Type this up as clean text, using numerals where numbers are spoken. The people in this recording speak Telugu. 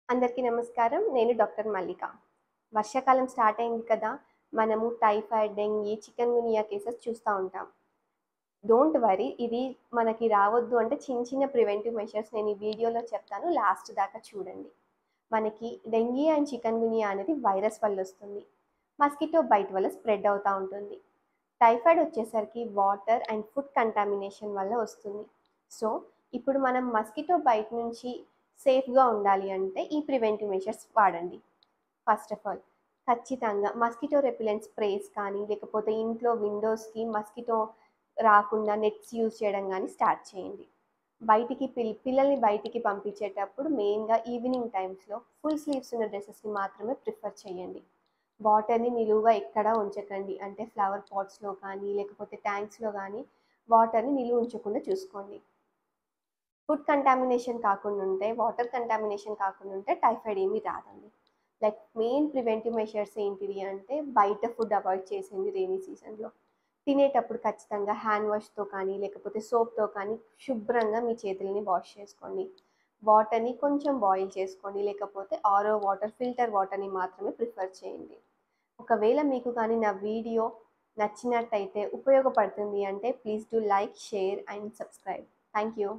అందరికీ నమస్కారం. నేను డాక్టర్ మల్లిక. వర్షాకాలం స్టార్ట్ అయింది కదా! మనము టైఫాయిడ్, డెంగీ, చికెన్‌గున్యా కేసెస్ చూస్తా ఉంటాం. డోంట్ వరీ, ఇది మనకి రావద్దు అంటే చిన్న చిన్న ప్రివెంటివ్ మెషర్స్ నేను ఈ వీడియోలో చెప్తాను. లాస్ట్ దాకా చూడండి. మనకి డెంగీ అండ్ చికెన్‌గున్యా అనేది వైరస్ వల్లొస్తుంది. మస్కిటో బైట్ వల్ల స్ప్రెడ్ అవుతా ఉంటుంది. టైఫాయిడ్ వచ్చేసరికి వాటర్ అండ్ ఫుడ్ కంటామినేషన్ వల్ల వస్తుంది. సో, ఇప్పుడు మనం మస్కిటో బైట్ నుంచి సేఫ్‌గా ఉండాలి అంటే ఈ ప్రివెంటివ్ మెషర్స్ వాడండి. ఫస్ట్ ఆఫ్ ఆల్ ఖచ్చితంగా మస్కిటో రెపెలెంట్ స్ప్రేస్ కానీ, లేకపోతే ఇంట్లో విండోస్‌కి మస్కిటో రాకుండా నెట్స్ యూజ్ చేయడం గానీ స్టార్ట్ చేయండి. బయటికి పిల్లల్ని బయటికి పంపించేటప్పుడు మెయిన్‌గా ఈవినింగ్ టైమ్స్‌లో ఫుల్ స్లీవ్స్ ఉన్న డ్రెసెస్‌ని మాత్రమే ప్రిఫర్ చేయండి. వాటర్‌ని నిలువుగా ఎక్కడా ఉంచకండి. అంటే ఫ్లవర్ పాట్స్‌లో కానీ, లేకపోతే ట్యాంక్స్‌లో గానీ వాటర్‌ని నిలువ ఉంచకుండా చూసుకోండి. ఫుడ్ కంటామినేషన్ కాకుండా ఉంటే, వాటర్ కంటామినేషన్ కాకుండా ఉంటే టైఫాయిడ్ ఏమీ రాదండి. లైక్ మెయిన్ ప్రివెంటివ్ మెషర్స్ ఏంటివి అంటే బయట ఫుడ్ అవాయిడ్ చేసేయండి రెయినీ సీజన్‌లో. తినేటప్పుడు ఖచ్చితంగా హ్యాండ్ వాష్‌తో కానీ, లేకపోతే సోప్‌తో కానీ శుభ్రంగా మీ చేతులని వాష్ చేసుకోండి. వాటర్‌ని కొంచెం బాయిల్ చేసుకోండి. లేకపోతే ఆర్ఓ వాటర్, ఫిల్టర్ వాటర్‌ని మాత్రమే ప్రిఫర్ చేయండి. ఒకవేళ మీకు కానీ నా వీడియో నచ్చినట్టయితే ఉపయోగపడుతుంది అంటే please do like, share and subscribe. Thank you.